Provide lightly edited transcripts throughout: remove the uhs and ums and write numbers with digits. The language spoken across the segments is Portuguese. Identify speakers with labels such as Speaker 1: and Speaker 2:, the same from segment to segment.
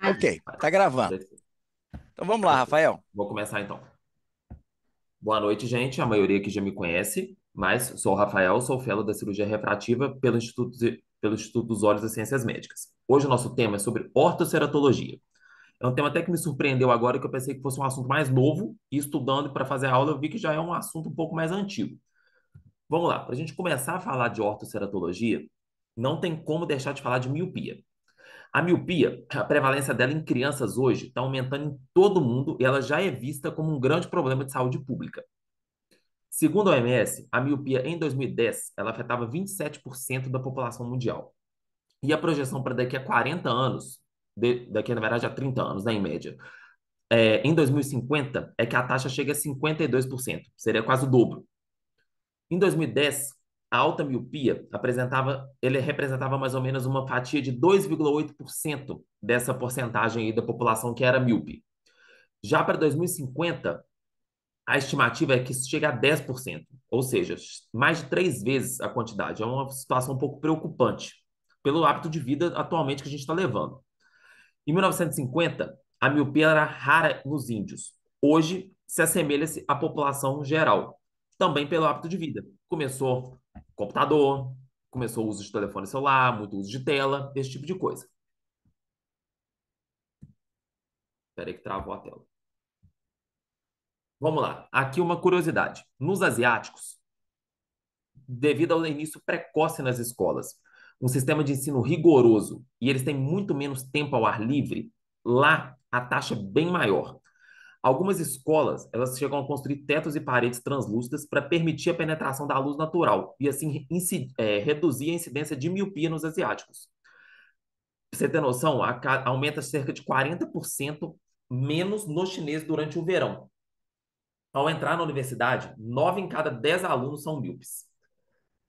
Speaker 1: Ok, tá gravando. Então vamos lá, Rafael.
Speaker 2: Vou começar então. Boa noite, gente. A maioria aqui já me conhece, mas sou o Rafael, sou fellow da cirurgia refrativa pelo Instituto dos Olhos das Ciências Médicas. Hoje o nosso tema é sobre ortoceratologia. É um tema até que me surpreendeu agora, que eu pensei que fosse um assunto mais novo, e estudando para fazer a aula eu vi que já é um assunto um pouco mais antigo. Vamos lá, para a gente começar a falar de ortoceratologia, não tem como deixar de falar de miopia. A miopia, a prevalência dela em crianças hoje está aumentando em todo mundo e ela já é vista como um grande problema de saúde pública. Segundo a OMS, a miopia em 2010 ela afetava 27% da população mundial. E a projeção para daqui a 40 anos, daqui na verdade a 30 anos, né, em média, em 2050 é que a taxa chega a 52%, seria quase o dobro. Em 2010, a alta miopia ele representava mais ou menos uma fatia de 2,8% dessa porcentagem aí da população que era míope. Já para 2050, a estimativa é que isso chega a 10%, ou seja, mais de 3 vezes a quantidade. É uma situação um pouco preocupante pelo hábito de vida atualmente que a gente está levando. Em 1950, a miopia era rara nos índios. Hoje, se assemelha-se à população geral, também pelo hábito de vida. Começou computador, começou o uso de telefone celular, muito uso de tela, esse tipo de coisa. Espera aí que travou a tela. Vamos lá. Aqui uma curiosidade. Nos asiáticos, devido ao início precoce nas escolas, um sistema de ensino rigoroso, e eles têm muito menos tempo ao ar livre, lá a taxa é bem maior. Algumas escolas, elas chegam a construir tetos e paredes translúcidas para permitir a penetração da luz natural e assim reduzir a incidência de miopia nos asiáticos. Pra você ter noção, aumenta cerca de 40% menos no chinês durante o verão. Ao entrar na universidade, 9 em cada 10 alunos são míopes.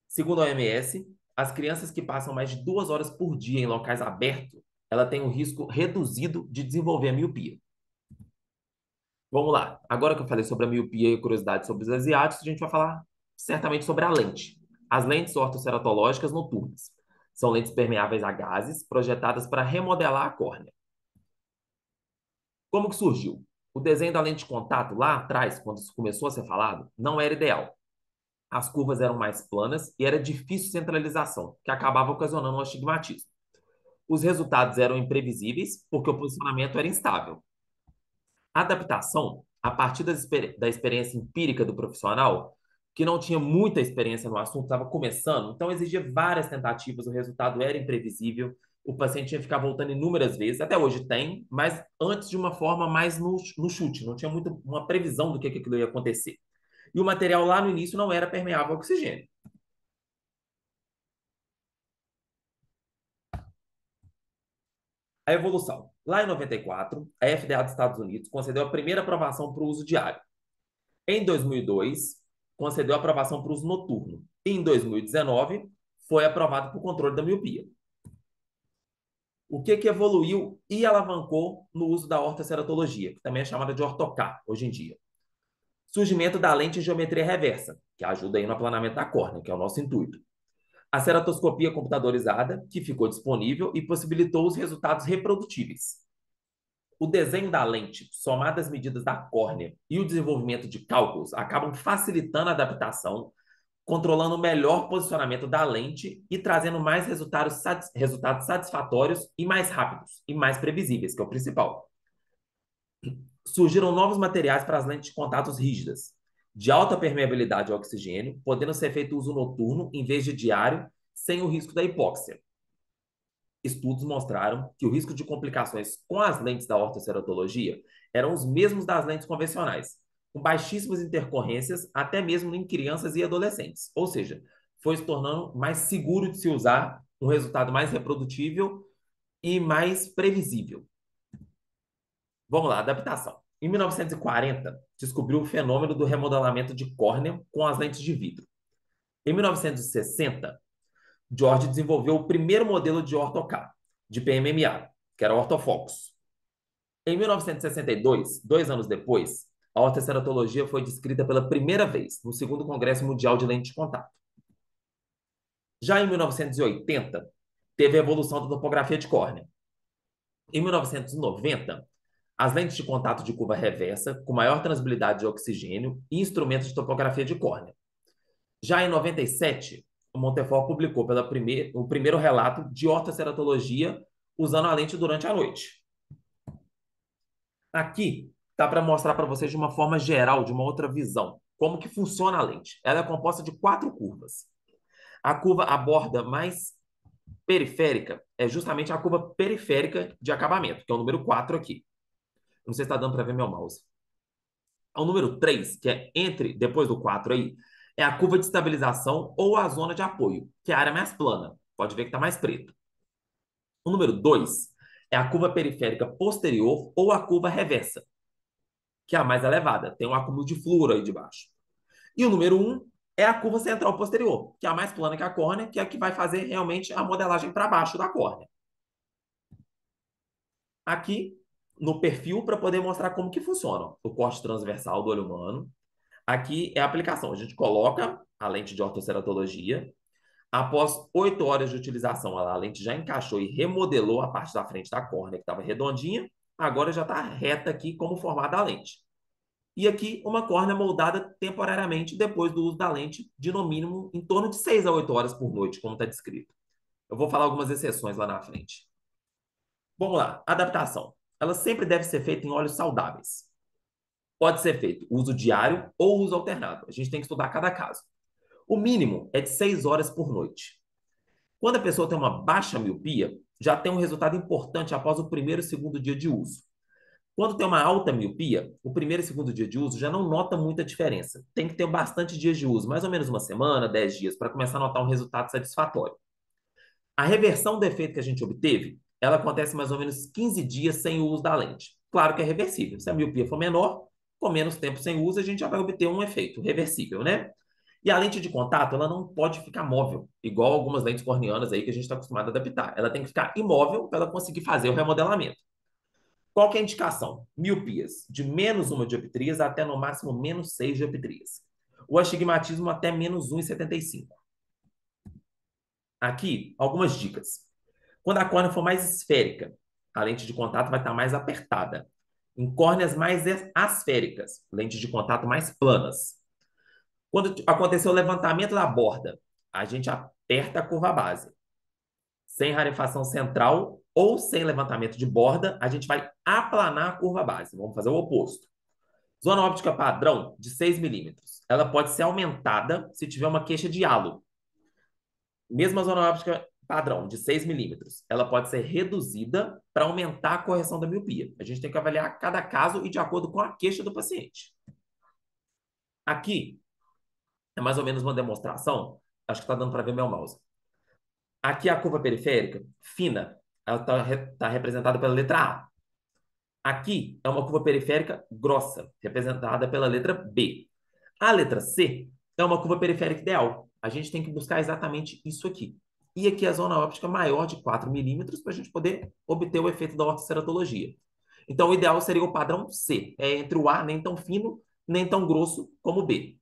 Speaker 2: Segundo a OMS, as crianças que passam mais de 2 horas por dia em locais abertos, ela tem um risco reduzido de desenvolver a miopia. Vamos lá. Agora que eu falei sobre a miopia e curiosidade sobre os asiáticos, a gente vai falar certamente sobre a lente. As lentes ortoceratológicas noturnas. São lentes permeáveis a gases, projetadas para remodelar a córnea. Como que surgiu? O desenho da lente de contato lá atrás, quando isso começou a ser falado, não era ideal. As curvas eram mais planas e era difícil centralização, que acabava ocasionando um astigmatismo. Os resultados eram imprevisíveis, porque o posicionamento era instável. A adaptação, a partir da experiência empírica do profissional, que não tinha muita experiência no assunto, estava começando, então exigia várias tentativas, o resultado era imprevisível, o paciente tinha que ficar voltando inúmeras vezes, até hoje tem, mas antes de uma forma mais no chute, não tinha muito uma previsão do que aquilo ia acontecer. E o material lá no início não era permeável ao oxigênio. A evolução. Lá em 94, a FDA dos Estados Unidos concedeu a primeira aprovação para o uso diário. Em 2002, concedeu aprovação para o uso noturno. E em 2019, foi aprovado para o controle da miopia. O que evoluiu e alavancou no uso da ortoceratologia, que também é chamada de ortocar hoje em dia? Surgimento da lente em geometria reversa, que ajuda aí no aplanamento da córnea, que é o nosso intuito. A ceratoscopia computadorizada, que ficou disponível e possibilitou os resultados reprodutíveis. O desenho da lente, somado às medidas da córnea e o desenvolvimento de cálculos, acabam facilitando a adaptação, controlando o melhor posicionamento da lente e trazendo mais resultados satisfatórios e mais rápidos e mais previsíveis, que é o principal. Surgiram novos materiais para as lentes de contatos rígidas, de alta permeabilidade ao oxigênio, podendo ser feito uso noturno em vez de diário, sem o risco da hipóxia. Estudos mostraram que o risco de complicações com as lentes da ortoceratologia eram os mesmos das lentes convencionais, com baixíssimas intercorrências, até mesmo em crianças e adolescentes. Ou seja, foi se tornando mais seguro de se usar, um resultado mais reprodutível e mais previsível. Vamos lá, adaptação. Em 1940, descobriu o fenômeno do remodelamento de córnea com as lentes de vidro. Em 1960, George desenvolveu o primeiro modelo de ortocar, de PMMA, que era o ortofocus. Em 1962, 2 anos depois, a ortoceratologia foi descrita pela primeira vez no segundo Congresso Mundial de Lente de Contato. Já em 1980, teve a evolução da topografia de córnea. Em 1990, as lentes de contato de curva reversa, com maior transbilidade de oxigênio e instrumentos de topografia de córnea. Já em 97, o Montefort publicou o primeiro relato de ortoceratologia usando a lente durante a noite. Aqui dá para mostrar para vocês de uma forma geral, de uma outra visão, como que funciona a lente. Ela é composta de 4 curvas. A borda mais periférica é justamente a curva periférica de acabamento, que é o número 4 aqui. Não sei se está dando para ver meu mouse. O número 3, que é depois do 4 aí, é a curva de estabilização ou a zona de apoio, que é a área mais plana. Pode ver que está mais preto. O número 2 é a curva periférica posterior ou a curva reversa, que é a mais elevada. Tem um acúmulo de flúor aí debaixo. E o número 1 é a curva central posterior, que é a mais plana que a córnea, que é a que vai fazer realmente a modelagem para baixo da córnea. Aqui no perfil para poder mostrar como que funciona o corte transversal do olho humano. Aqui é a aplicação. A gente coloca a lente de ortoceratologia. Após 8 horas de utilização, a lente já encaixou e remodelou a parte da frente da córnea, que estava redondinha. Agora já está reta aqui como formada a lente. E aqui uma córnea moldada temporariamente depois do uso da lente, de no mínimo em torno de 6 a 8 horas por noite, como está descrito. Eu vou falar algumas exceções lá na frente. Vamos lá, adaptação. Ela sempre deve ser feita em olhos saudáveis. Pode ser feito uso diário ou uso alternado. A gente tem que estudar cada caso. O mínimo é de 6 horas por noite. Quando a pessoa tem uma baixa miopia, já tem um resultado importante após o primeiro e segundo dia de uso. Quando tem uma alta miopia, o primeiro e segundo dia de uso já não nota muita diferença. Tem que ter bastante dias de uso, mais ou menos uma semana, 10 dias, para começar a notar um resultado satisfatório. A reversão do efeito que a gente obteve, ela acontece mais ou menos 15 dias sem o uso da lente. Claro que é reversível. Se a miopia for menor, com menos tempo sem uso, a gente já vai obter um efeito reversível, né? E a lente de contato, ela não pode ficar móvel, igual algumas lentes corneanas aí que a gente está acostumado a adaptar. Ela tem que ficar imóvel para ela conseguir fazer o remodelamento. Qual que é a indicação? Miopias de menos 1 dioptrias até no máximo menos 6 dioptrias. O astigmatismo até menos 1,75. Aqui, algumas dicas. Quando a córnea for mais esférica, a lente de contato vai estar mais apertada. Em córneas mais asféricas, lentes de contato mais planas. Quando acontecer o levantamento da borda, a gente aperta a curva base. Sem rarefação central ou sem levantamento de borda, a gente vai aplanar a curva base. Vamos fazer o oposto. Zona óptica padrão de 6 milímetros. Ela pode ser aumentada se tiver uma queixa de halo. Mesmo a zona óptica padrão de 6 milímetros, ela pode ser reduzida para aumentar a correção da miopia. A gente tem que avaliar cada caso e de acordo com a queixa do paciente. Aqui é mais ou menos uma demonstração. Acho que está dando para ver meu mouse. Aqui a curva periférica, fina, ela está representada pela letra A. Aqui é uma curva periférica grossa, representada pela letra B. A letra C é uma curva periférica ideal. A gente tem que buscar exatamente isso aqui. E aqui a zona óptica maior de 4 milímetros para a gente poder obter o efeito da ortoceratologia. Então, o ideal seria o padrão C. É entre o A, nem tão fino, nem tão grosso como o B.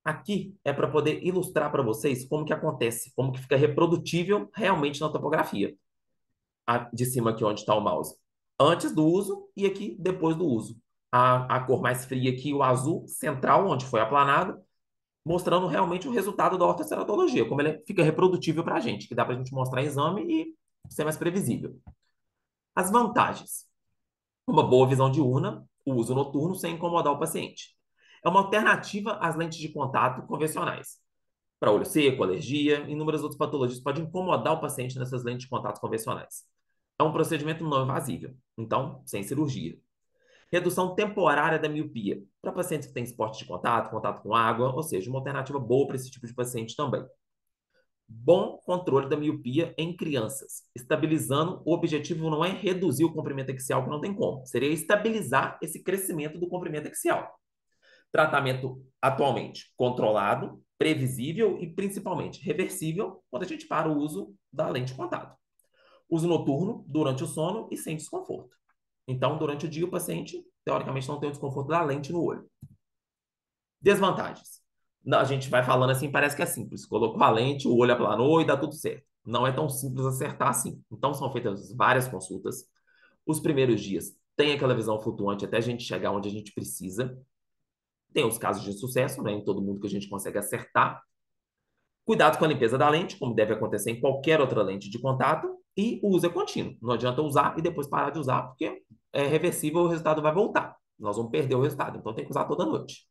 Speaker 2: Aqui é para poder ilustrar para vocês como que acontece, como que fica reprodutível realmente na topografia. De cima aqui onde está o mouse. Antes do uso e aqui depois do uso. A cor mais fria aqui, o azul central, onde foi aplanado, mostrando realmente o resultado da ortoceratologia, como ele fica reprodutível para a gente, que dá para a gente mostrar em exame e ser mais previsível. As vantagens. Uma boa visão diurna, o uso noturno sem incomodar o paciente. É uma alternativa às lentes de contato convencionais. Para olho seco, alergia e inúmeras outras patologias podem incomodar o paciente nessas lentes de contato convencionais. É um procedimento não invasível, então, sem cirurgia. Redução temporária da miopia, para pacientes que têm esporte de contato, contato com água, ou seja, uma alternativa boa para esse tipo de paciente também. Bom controle da miopia em crianças, estabilizando, o objetivo não é reduzir o comprimento axial, que não tem como, seria estabilizar esse crescimento do comprimento axial. Tratamento atualmente controlado, previsível e principalmente reversível quando a gente para o uso da lente de contato. Uso noturno durante o sono e sem desconforto. Então, durante o dia, o paciente, teoricamente, não tem o desconforto da lente no olho. Desvantagens. A gente vai falando assim, parece que é simples. Colocou a lente, o olho aplanou e dá tudo certo. Não é tão simples acertar assim. Então, são feitas várias consultas. Os primeiros dias tem aquela visão flutuante até a gente chegar onde a gente precisa. Tem os casos de sucesso, né? Em todo mundo que a gente consegue acertar. Cuidado com a limpeza da lente, como deve acontecer em qualquer outra lente de contato. E o uso é contínuo. Não adianta usar e depois parar de usar, porque é reversível, o resultado vai voltar. Nós vamos perder o resultado. Então, tem que usar toda noite.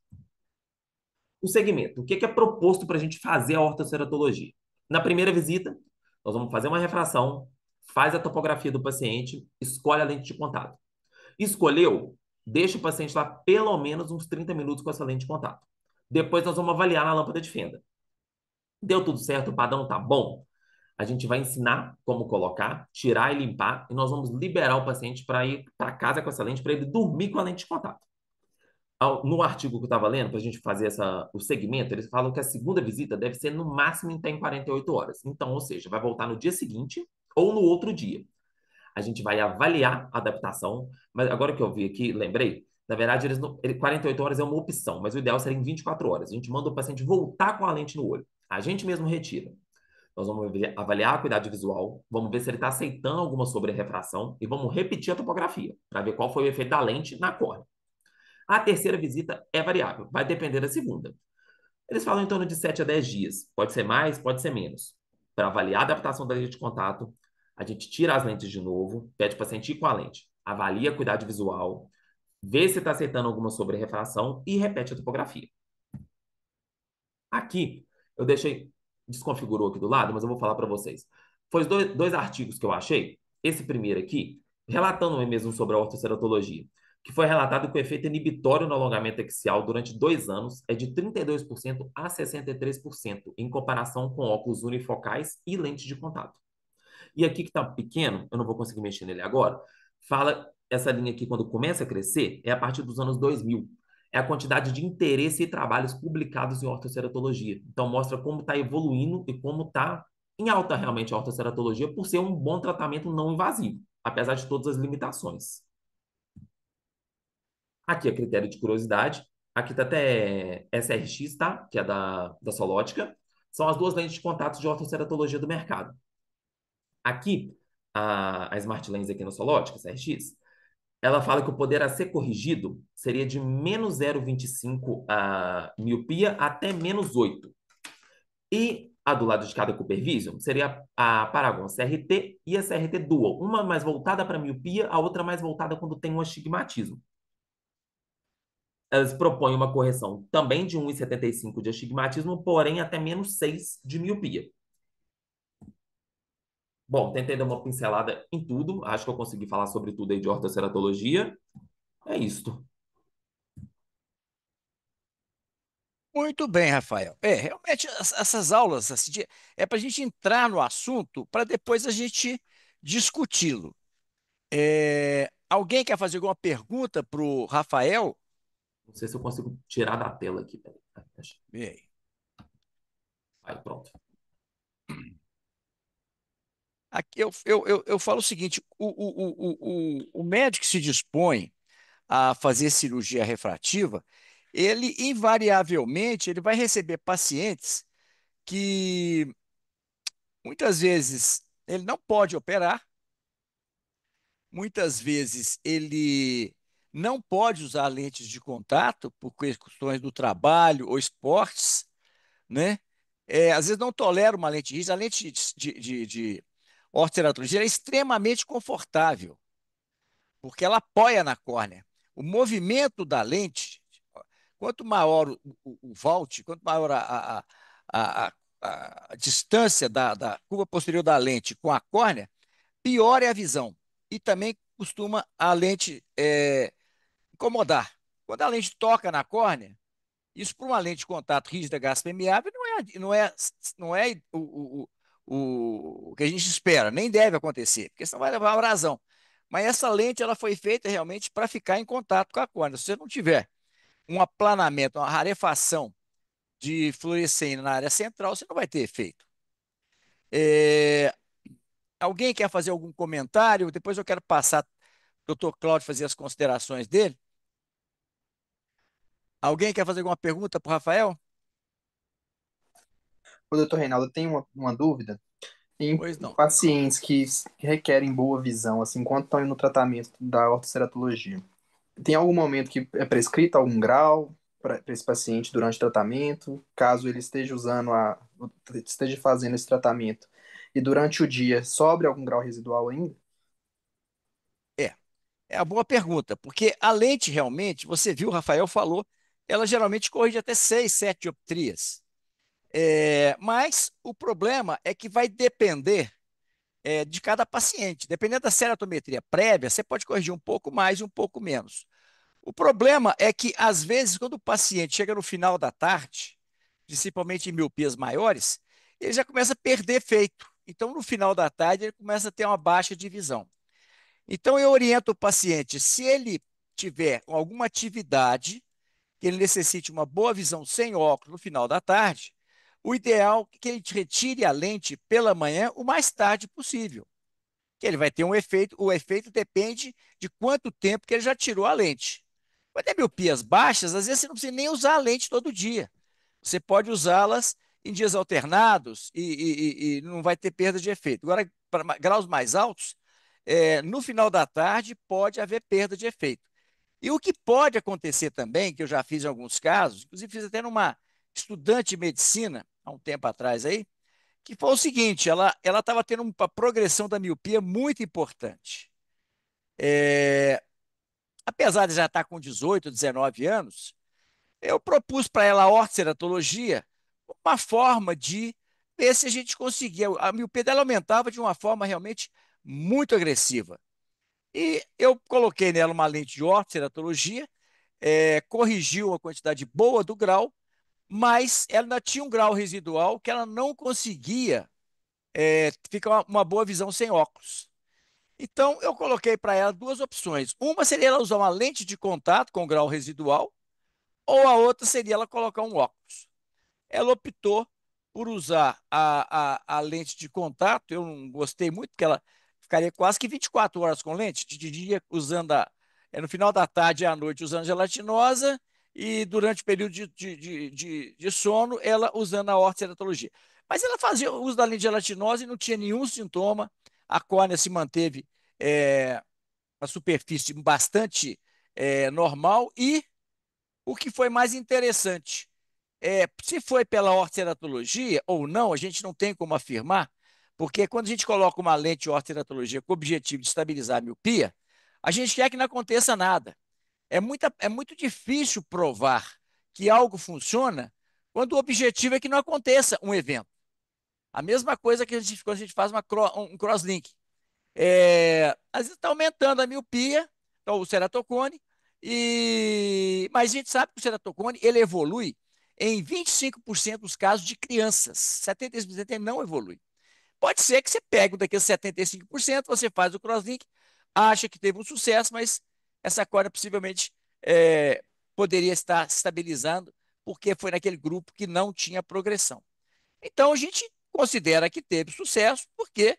Speaker 2: O segmento. O que é proposto para a gente fazer a ortoceratologia? Na primeira visita, nós vamos fazer uma refração, faz a topografia do paciente, escolhe a lente de contato. Escolheu, deixa o paciente lá pelo menos uns 30 minutos com essa lente de contato. Depois nós vamos avaliar na lâmpada de fenda. Deu tudo certo, o padrão tá bom? A gente vai ensinar como colocar, tirar e limpar, e nós vamos liberar o paciente para ir para casa com essa lente, para ele dormir com a lente de contato. No artigo que eu estava lendo, para a gente fazer o segmento, eles falam que a segunda visita deve ser no máximo em 48 horas. Então, ou seja, vai voltar no dia seguinte ou no outro dia. A gente vai avaliar a adaptação, mas agora que eu vi aqui, lembrei, na verdade, 48 horas é uma opção, mas o ideal seria em 24 horas. A gente manda o paciente voltar com a lente no olho. A gente mesmo retira. Nós vamos avaliar a acuidade visual, vamos ver se ele está aceitando alguma sobre-refração e vamos repetir a topografia para ver qual foi o efeito da lente na córnea. A terceira visita é variável, vai depender da segunda. Eles falam em torno de 7 a 10 dias. Pode ser mais, pode ser menos. Para avaliar a adaptação da lente de contato, a gente tira as lentes de novo, pede para o paciente ir com a lente, avalia a acuidade visual, vê se está aceitando alguma sobre-refração e repete a topografia. Aqui, eu deixei, desconfigurou aqui do lado, mas eu vou falar para vocês. Foi dois artigos que eu achei. Esse primeiro aqui, relatando mesmo sobre a ortoceratologia, que foi relatado que o efeito inibitório no alongamento axial durante 2 anos é de 32% a 63%, em comparação com óculos unifocais e lentes de contato. E aqui que está pequeno, eu não vou conseguir mexer nele agora, fala, essa linha aqui, quando começa a crescer, é a partir dos anos 2000. É a quantidade de interesse e trabalhos publicados em ortoceratologia. Então, mostra como está evoluindo e como está em alta realmente a ortoceratologia por ser um bom tratamento não invasivo, apesar de todas as limitações. Aqui é critério de curiosidade. Aqui está até SRX, tá? Que é da Solótica. São as duas lentes de contato de ortoceratologia do mercado. Aqui, a Smart Lens aqui na Solótica, SRX, ela fala que o poder a ser corrigido seria de menos 0,25 a miopia até menos 8. E a do lado de cada Cooper Vision seria a Paragon CRT e a CRT Dual, uma mais voltada para miopia, a outra mais voltada quando tem um astigmatismo. Elas propõem uma correção também de 1,75 de astigmatismo, porém até menos 6 de miopia. Bom, tentei dar uma pincelada em tudo. Acho que eu consegui falar sobre tudo aí de ortoceratologia. É isto.
Speaker 1: Muito bem, Rafael. Realmente, essas aulas assim, é para a gente entrar no assunto para depois a gente discuti-lo. Alguém quer fazer alguma pergunta para o Rafael?
Speaker 2: Não sei se eu consigo tirar da tela aqui. Peraí.
Speaker 1: E aí?
Speaker 2: Aí, pronto.
Speaker 1: Aqui eu falo o seguinte: o médico que se dispõe a fazer cirurgia refrativa, ele invariavelmente ele vai receber pacientes que muitas vezes ele não pode operar, muitas vezes ele não pode usar lentes de contato por questões do trabalho ou esportes, né? Às vezes não tolera uma lente rígida. A lente de ortoceratologia é extremamente confortável, porque ela apoia na córnea. O movimento da lente, quanto maior o vault, quanto maior a, a distância da curva posterior da lente com a córnea, pior é a visão. E também costuma a lente incomodar. Quando a lente toca na córnea, isso para uma lente de contato rígida gás permeável não é o que a gente espera, nem deve acontecer, porque senão vai levar uma abrasão. Mas essa lente ela foi feita realmente para ficar em contato com a córnea. Se você não tiver um aplanamento, uma rarefação de fluorescência na área central, você não vai ter efeito. É, Alguém quer fazer algum comentário? Depois eu quero passar para o doutor Cláudio fazer as considerações dele. Alguém quer fazer alguma pergunta para o Rafael?
Speaker 3: Ô, doutor Reinaldo, eu tenho uma dúvida. Em
Speaker 1: Pois não.
Speaker 3: pacientes que requerem boa visão, assim, enquanto estão indo no tratamento da ortoceratologia, tem algum momento que é prescrito algum grau para esse paciente durante o tratamento, caso ele esteja esteja fazendo esse tratamento e durante o dia sobre algum grau residual ainda?
Speaker 1: É, é a boa pergunta, porque a lente realmente, você viu, o Rafael falou, ela geralmente corrige até 6, 7 dioptrias. Mas o problema é que vai depender de cada paciente. Dependendo da ceratometria prévia, você pode corrigir um pouco mais e um pouco menos. O problema é que, às vezes, quando o paciente chega no final da tarde, principalmente em miopias maiores, ele já começa a perder efeito. Então, no final da tarde, ele começa a ter uma baixa de visão. Então, eu oriento o paciente, se ele tiver alguma atividade que ele necessite uma boa visão sem óculos no final da tarde, o ideal é que ele retire a lente pela manhã o mais tarde possível, que ele vai ter um efeito. O efeito depende de quanto tempo que ele já tirou a lente. Quando é miopias baixas, às vezes você não precisa nem usar a lente todo dia. Você pode usá-las em dias alternados e não vai ter perda de efeito. Agora, para graus mais altos, no final da tarde pode haver perda de efeito. E o que pode acontecer também, que eu já fiz em alguns casos, inclusive fiz até numa estudante de medicina, há um tempo atrás aí, que foi o seguinte, ela estava tendo uma progressão da miopia muito importante. Apesar de já estar com 18, 19 anos, eu propus para ela a ortoceratologia, uma forma de ver se a gente conseguia. A miopia dela aumentava de uma forma realmente muito agressiva. E eu coloquei nela uma lente de ortoceratologia, corrigiu a quantidade boa do grau, mas ela ainda tinha um grau residual que ela não conseguia ficar uma boa visão sem óculos. Então, eu coloquei para ela duas opções. Uma seria ela usar uma lente de contato com grau residual, ou a outra seria ela colocar um óculos. Ela optou por usar a lente de contato. Eu não gostei muito, porque ela ficaria quase que 24 horas com lente, de dia usando no final da tarde e à noite usando gelatinosa, e durante o período de sono, ela usando a ortoceratologia. Mas ela fazia uso da lente gelatinosa e não tinha nenhum sintoma, a córnea se manteve é, a superfície bastante normal, e o que foi mais interessante, se foi pela ortoceratologia ou não, a gente não tem como afirmar, porque quando a gente coloca uma lente de ortoceratologia com o objetivo de estabilizar a miopia, a gente quer que não aconteça nada. É muito difícil provar que algo funciona quando o objetivo é que não aconteça um evento. A mesma coisa que quando a gente faz um crosslink. Às vezes está aumentando a miopia, então, o ceratocone, mas a gente sabe que o ceratocone ele evolui em 25% dos casos de crianças. 75% ele não evolui. Pode ser que você pegue um daqueles 75%, você faz o crosslink, acha que teve um sucesso, mas essa córnea possivelmente é, poderia estar se estabilizando, porque foi naquele grupo que não tinha progressão. Então, a gente considera que teve sucesso, porque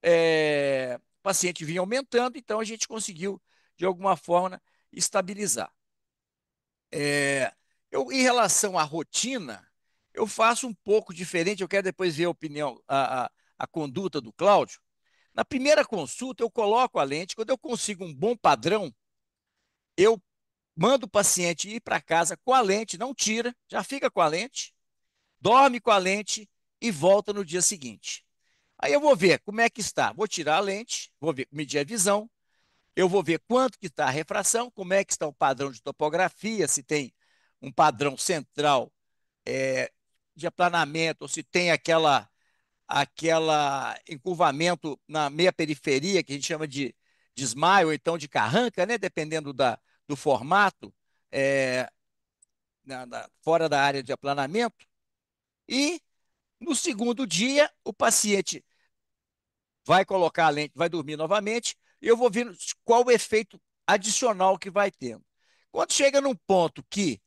Speaker 1: o paciente vinha aumentando, então a gente conseguiu, de alguma forma, estabilizar. É, em relação à rotina, eu faço um pouco diferente, eu quero depois ver a opinião, a conduta do Cláudio. Na primeira consulta, eu coloco a lente, quando eu consigo um bom padrão, eu mando o paciente ir para casa com a lente, não tira, já fica com a lente, dorme com a lente e volta no dia seguinte. Aí eu vou ver como é que está. Vou tirar a lente, vou ver, medir a visão, eu vou ver quanto que está a refração, como é que está o padrão de topografia, se tem um padrão central de aplanamento, ou se tem aquela encurvamento na meia periferia, que a gente chama de smile, ou então de carranca, né? Dependendo do formato, é, fora da área de aplanamento. E no segundo dia, o paciente vai colocar a lente, vai dormir novamente, e eu vou ver qual o efeito adicional que vai tendo. Quando chega num ponto que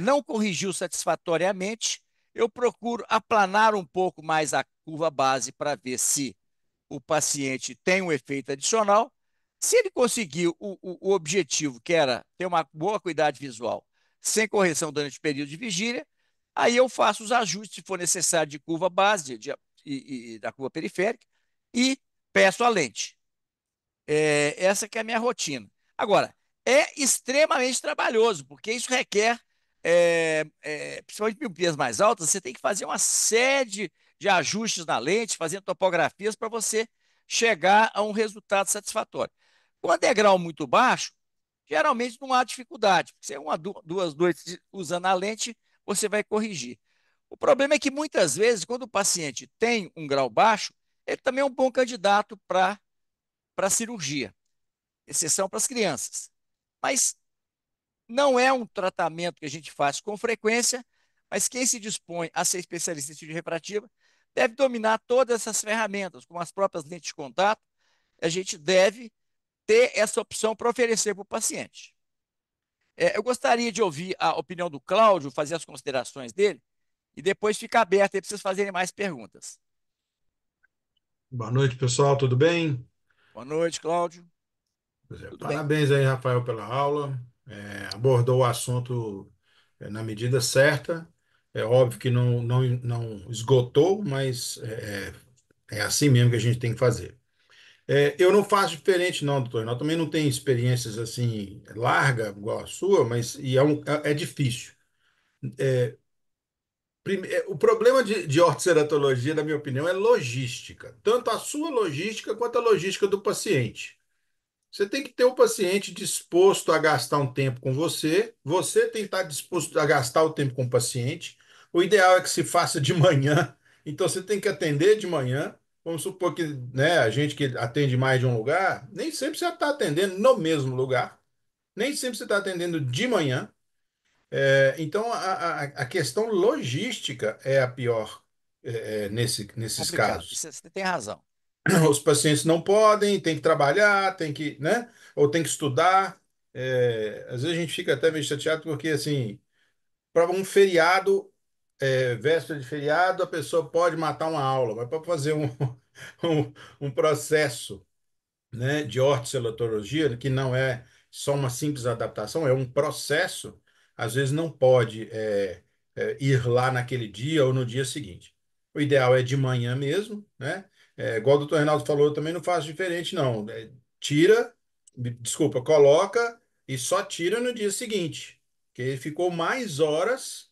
Speaker 1: não corrigiu satisfatoriamente, eu procuro aplanar um pouco mais a curva base para ver se o paciente tem um efeito adicional. Se ele conseguiu o objetivo, que era ter uma boa acuidade visual, sem correção durante o período de vigília, aí eu faço os ajustes, se for necessário, de curva base, e da curva periférica e peço a lente. Essa que é a minha rotina. Agora, é extremamente trabalhoso, porque isso requer, principalmente miopias mais altas, você tem que fazer uma série de ajustes na lente, fazendo topografias para você chegar a um resultado satisfatório. Quando é grau muito baixo, geralmente não há dificuldade, porque você duas noites usando a lente, você vai corrigir. O problema é que muitas vezes, quando o paciente tem um grau baixo, ele também é um bom candidato para cirurgia, exceção para as crianças. Mas não é um tratamento que a gente faz com frequência, mas quem se dispõe a ser especialista em cirurgia refrativa deve dominar todas essas ferramentas, como as próprias lentes de contato. A gente deve ter essa opção para oferecer para o paciente. Eu gostaria de ouvir a opinião do Cláudio, fazer as considerações dele, e depois ficar aberto aí para vocês fazerem mais perguntas.
Speaker 4: Boa noite, pessoal, tudo bem?
Speaker 1: Boa noite, Cláudio.
Speaker 4: Pois é,
Speaker 1: Tudo bem?
Speaker 4: parabéns aí, Rafael, pela aula. Abordou o assunto na medida certa. É óbvio que não esgotou, mas é assim mesmo que a gente tem que fazer. Eu não faço diferente, não, doutor. Eu também não tenho experiências assim larga, igual a sua, mas é difícil. O problema de ortoceratologia, na minha opinião, é logística. Tanto a sua logística quanto a logística do paciente. Você tem que ter o paciente disposto a gastar um tempo com você, você tem que estar disposto a gastar o tempo com o paciente. O ideal é que se faça de manhã, então você tem que atender de manhã. Vamos supor que, né, a gente que atende mais de um lugar, nem sempre você está atendendo no mesmo lugar, nem sempre você está atendendo de manhã. Então, a questão logística é a pior, nesses
Speaker 1: Complicado.
Speaker 4: casos.
Speaker 1: Você tem razão.
Speaker 4: Os pacientes não podem, tem que trabalhar, tem que, né? Ou tem que estudar. Às vezes a gente fica até meio chateado porque, assim, para um feriado, véspera de feriado, a pessoa pode matar uma aula, mas para fazer um processo, né, de ortoceratologia, que não é só uma simples adaptação, é um processo, às vezes não pode ir lá naquele dia ou no dia seguinte. O ideal é de manhã mesmo, né? Igual o doutor Reinaldo falou, eu também não faço diferente, não. Tira, desculpa, coloca e só tira no dia seguinte, que ele ficou mais horas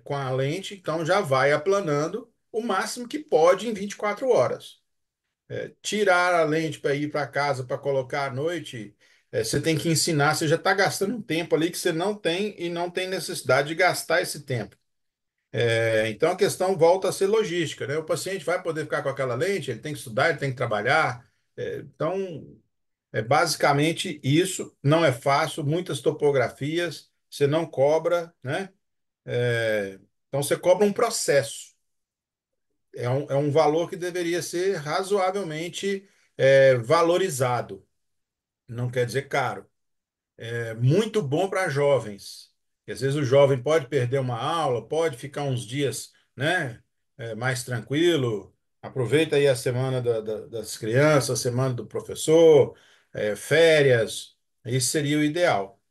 Speaker 4: com a lente, então já vai aplanando o máximo que pode em 24 horas. Tirar a lente para ir para casa para colocar à noite, você tem que ensinar, você já está gastando um tempo ali que você não tem e não tem necessidade de gastar esse tempo. Então a questão volta a ser logística, né? O paciente vai poder ficar com aquela lente, ele tem que estudar, ele tem que trabalhar. Então, é basicamente isso. Não é fácil, muitas topografias, você não cobra, né? Então você cobra um processo. É um valor que deveria ser razoavelmente valorizado. Não quer dizer caro. É muito bom para jovens. E às vezes o jovem pode perder uma aula, pode ficar uns dias, né, mais tranquilo. Aproveita aí a semana das crianças, a semana do professor, férias. Isso seria o ideal.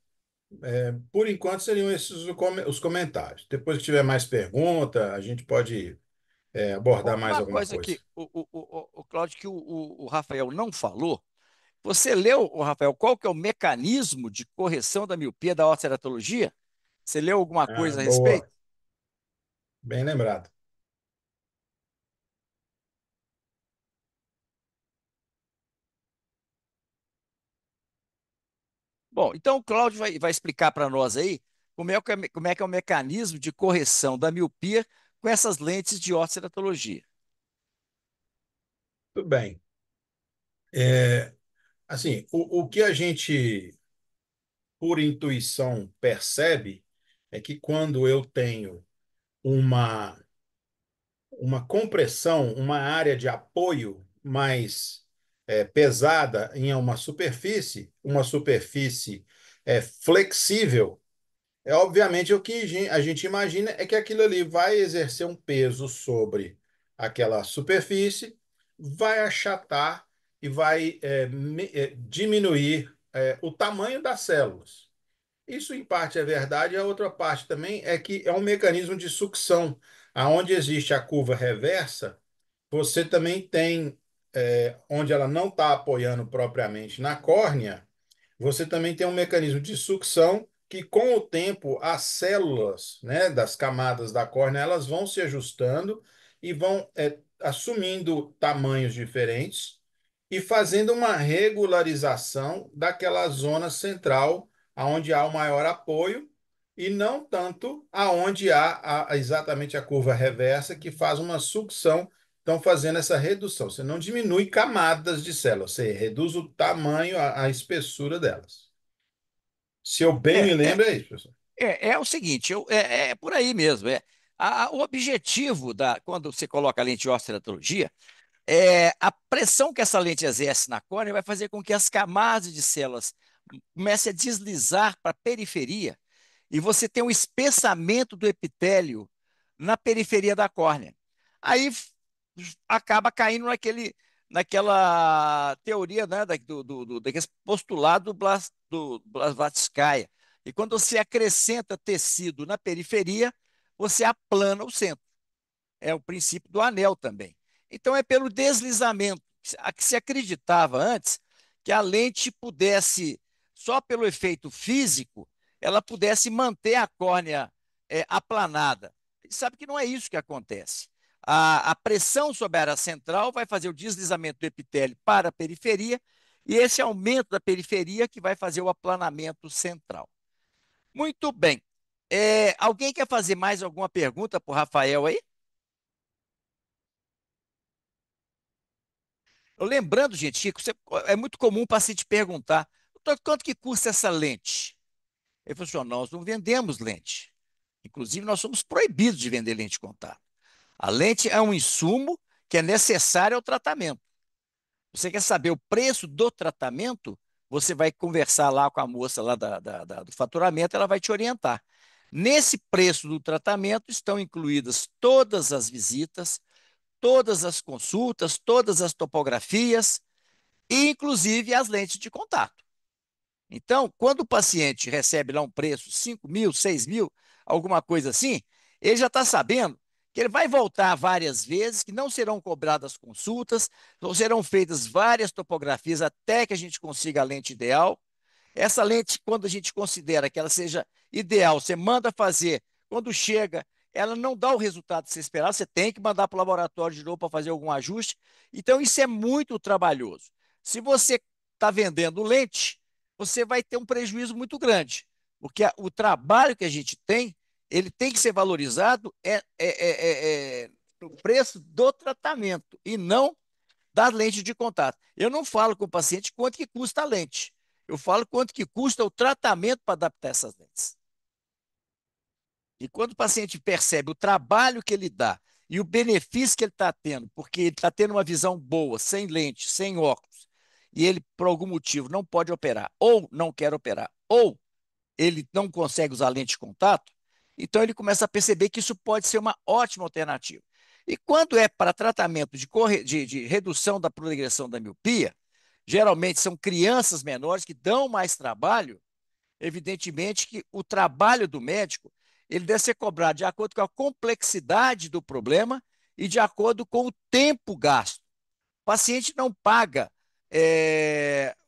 Speaker 4: Por enquanto seriam esses os comentários. Depois que tiver mais pergunta, a gente pode abordar mais
Speaker 1: Uma
Speaker 4: alguma
Speaker 1: coisa
Speaker 4: coisa.
Speaker 1: que o Cláudio, que o Rafael não falou, você leu, o Rafael, qual que é o mecanismo de correção da miopia da ortoceratologia? Você leu alguma
Speaker 4: Ah,
Speaker 1: coisa a respeito?
Speaker 4: boa, bem lembrado.
Speaker 1: Bom, então o Cláudio vai explicar para nós aí como é que é o mecanismo de correção da miopia com essas lentes de ortoceratologia.
Speaker 4: Tudo bem. Assim, o que a gente, por intuição, percebe é que quando eu tenho uma, uma compressão, uma área de apoio mais pesada em uma superfície flexível, obviamente o que a gente imagina é que aquilo ali vai exercer um peso sobre aquela superfície, vai achatar e vai diminuir o tamanho das células. Isso em parte é verdade, a outra parte também é que é um mecanismo de sucção. Aonde existe a curva reversa, você também tem, onde ela não está apoiando propriamente na córnea, você também tem um mecanismo de sucção que, com o tempo, as células, né, das camadas da córnea, elas vão se ajustando e vão, assumindo tamanhos diferentes e fazendo uma regularização daquela zona central aonde há o maior apoio e não tanto aonde há exatamente a curva reversa que faz uma sucção. Então, fazendo essa redução, você não diminui camadas de células, você reduz o tamanho, a espessura delas. Se eu bem me
Speaker 1: É, é,
Speaker 4: lembro, é isso, pessoal.
Speaker 1: é o seguinte, é por aí mesmo. O objetivo quando você coloca a lente de osteoretologia, a pressão que essa lente exerce na córnea vai fazer com que as camadas de células comecem a deslizar para a periferia e você tem um espessamento do epitélio na periferia da córnea. Aí acaba caindo naquela teoria, né, daquele postulado do Blavatsky. E quando você acrescenta tecido na periferia, você aplana o centro. É o princípio do anel também. Então, é pelo deslizamento. A que se acreditava antes que a lente pudesse, só pelo efeito físico, ela pudesse manter a córnea aplanada. A gente sabe que não é isso que acontece. A pressão sobre a área central vai fazer o deslizamento do epitélio para a periferia, e esse aumento da periferia que vai fazer o aplanamento central. Muito bem. Alguém quer fazer mais alguma pergunta para o Rafael aí? Lembrando, gente, que é muito comum o paciente perguntar: doutor, quanto que custa essa lente? Ele falou assim: "Ó, nós não vendemos lente. Inclusive, nós somos proibidos de vender lente de contato. A lente é um insumo que é necessário ao tratamento. Você quer saber o preço do tratamento? Você vai conversar lá com a moça lá do faturamento, ela vai te orientar. Nesse preço do tratamento estão incluídas todas as visitas, todas as consultas, todas as topografias, e inclusive as lentes de contato. Então, quando o paciente recebe lá um preço, 5 mil, 6 mil, alguma coisa assim, ele já está sabendo que ele vai voltar várias vezes, que não serão cobradas consultas, não serão feitas várias topografias até que a gente consiga a lente ideal. Essa lente, quando a gente considera que ela seja ideal, você manda fazer, quando chega, ela não dá o resultado que você esperava, você tem que mandar para o laboratório de novo para fazer algum ajuste. Então, isso é muito trabalhoso. Se você está vendendo lente, você vai ter um prejuízo muito grande, porque o trabalho que a gente tem, ele tem que ser valorizado no preço do tratamento e não da lente de contato. Eu não falo com o paciente quanto que custa a lente. Eu falo quanto que custa o tratamento para adaptar essas lentes. E quando o paciente percebe o trabalho que ele dá e o benefício que ele está tendo, porque ele está tendo uma visão boa, sem lente, sem óculos, e ele, por algum motivo, não pode operar, ou não quer operar, ou ele não consegue usar lente de contato, então ele começa a perceber que isso pode ser uma ótima alternativa. E quando é para tratamento de redução da progressão da miopia, geralmente são crianças menores que dão mais trabalho, evidentemente que o trabalho do médico ele deve ser cobrado de acordo com a complexidade do problema e de acordo com o tempo gasto. O paciente não paga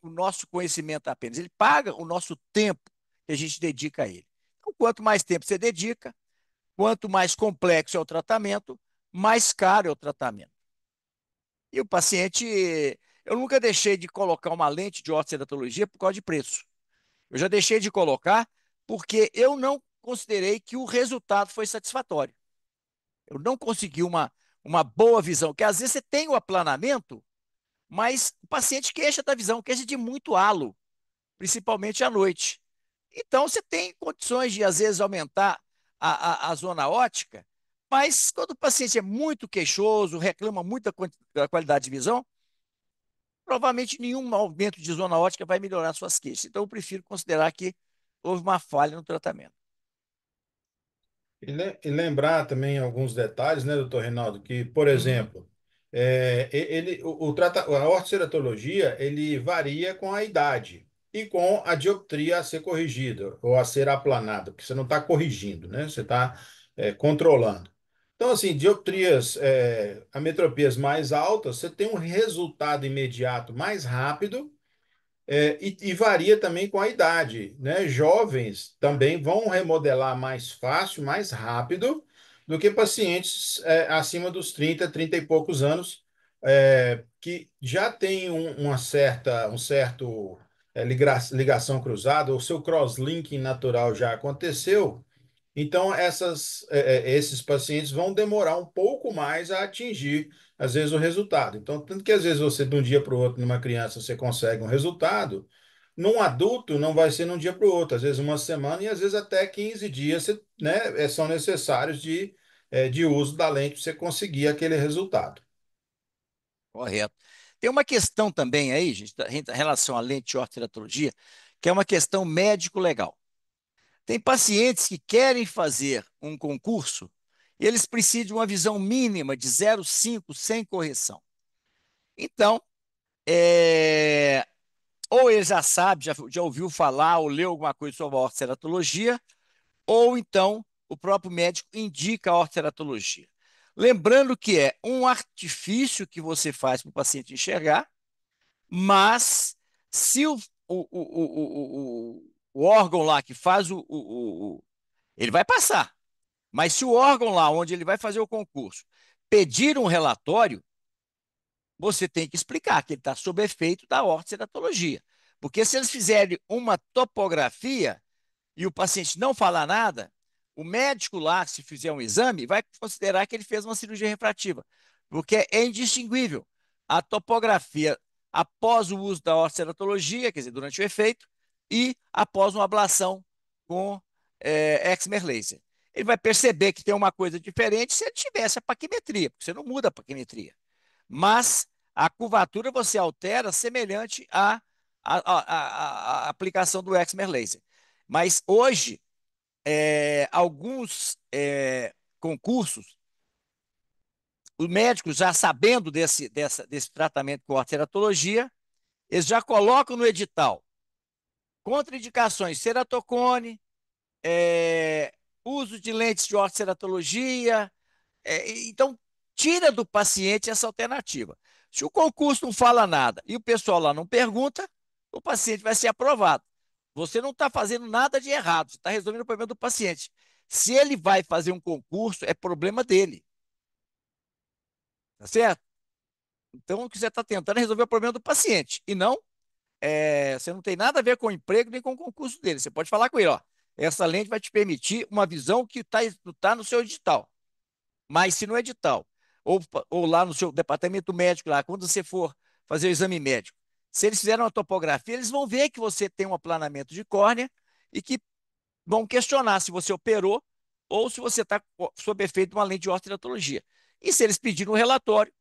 Speaker 1: o nosso conhecimento apenas, ele paga o nosso tempo que a gente dedica a ele. Então, quanto mais tempo você dedica, quanto mais complexo é o tratamento, mais caro é o tratamento. E o paciente, eu nunca deixei de colocar uma lente de ortoceratologia por causa de preço. Eu já deixei de colocar porque eu não considerei que o resultado foi satisfatório. Eu não consegui uma boa visão, que às vezes você tem o aplanamento, mas o paciente queixa da visão, queixa de muito halo, principalmente à noite. Então, você tem condições de, às vezes, aumentar a zona ótica, mas quando o paciente é muito queixoso, reclama muito da qualidade de visão, provavelmente nenhum aumento de zona ótica vai melhorar suas queixas. Então, eu prefiro considerar que houve uma falha no tratamento.
Speaker 4: E lembrar também alguns detalhes, né, doutor Reinaldo, que, por
Speaker 1: Uhum.
Speaker 4: exemplo, a ortoceratologia, ele varia com a idade e com a dioptria a ser corrigida ou a ser aplanada, porque você não está corrigindo, né, você está controlando. Então, assim, dioptrias, ametropias mais altas, você tem um resultado imediato mais rápido. E varia também com a idade, né? Jovens também vão remodelar mais fácil, mais rápido do que pacientes acima dos 30 e poucos anos, que já têm um certo ligação cruzada, o seu cross-linking natural já aconteceu. Então, esses pacientes vão demorar um pouco mais a atingir, às vezes, o resultado. Então, tanto que às vezes você, de um dia para o outro, numa criança, você consegue um resultado, num adulto não vai ser de um dia para o outro, às vezes uma semana e às vezes até 15 dias, né, são necessários de uso da lente para você conseguir aquele resultado.
Speaker 1: Correto. Tem uma questão também aí, gente, em relação à lente de ortoteratologia, que é uma questão médico-legal. Tem pacientes que querem fazer um concurso e eles precisam de uma visão mínima de 0,5 sem correção. Então, ou ele já sabe, já ouviu falar ou leu alguma coisa sobre a ortoceratologia, ou então o próprio médico indica a ortoceratologia. Lembrando que é um artifício que você faz para o paciente enxergar, mas se o órgão lá que faz ele vai passar. Mas se o órgão lá onde ele vai fazer o concurso pedir um relatório, você tem que explicar que ele está sob efeito da ortoceratologia. Porque se eles fizerem uma topografia e o paciente não falar nada, o médico lá, se fizer um exame, vai considerar que ele fez uma cirurgia refrativa, porque é indistinguível a topografia após o uso da ortoceratologia, quer dizer, durante o efeito, e após uma ablação com excimer laser. Ele vai perceber que tem uma coisa diferente se ele tivesse a paquimetria, porque você não muda a paquimetria. Mas a curvatura você altera semelhante à aplicação do excimer laser. Mas hoje, alguns concursos, os médicos já sabendo desse tratamento com ortoceratologia, eles já colocam no edital contraindicações, ceratocone, uso de lentes de ortoceratologia. Então, tira do paciente essa alternativa. Se o concurso não fala nada e o pessoal lá não pergunta, o paciente vai ser aprovado. Você não está fazendo nada de errado, você está resolvendo o problema do paciente. Se ele vai fazer um concurso, é problema dele. Tá certo? Então, o que você está tentando é resolver o problema do paciente. E não, você não tem nada a ver com o emprego nem com o concurso dele. Você pode falar com ele, ó. Essa lente vai te permitir uma visão que tá no seu edital. Mas se no edital, ou lá no seu departamento médico, lá, quando você for fazer o exame médico, se eles fizeram uma topografia, eles vão ver que você tem um aplanamento de córnea e que vão questionar se você operou ou se você está sob efeito de uma lente de ortoceratologia. E se eles pedirem um relatório,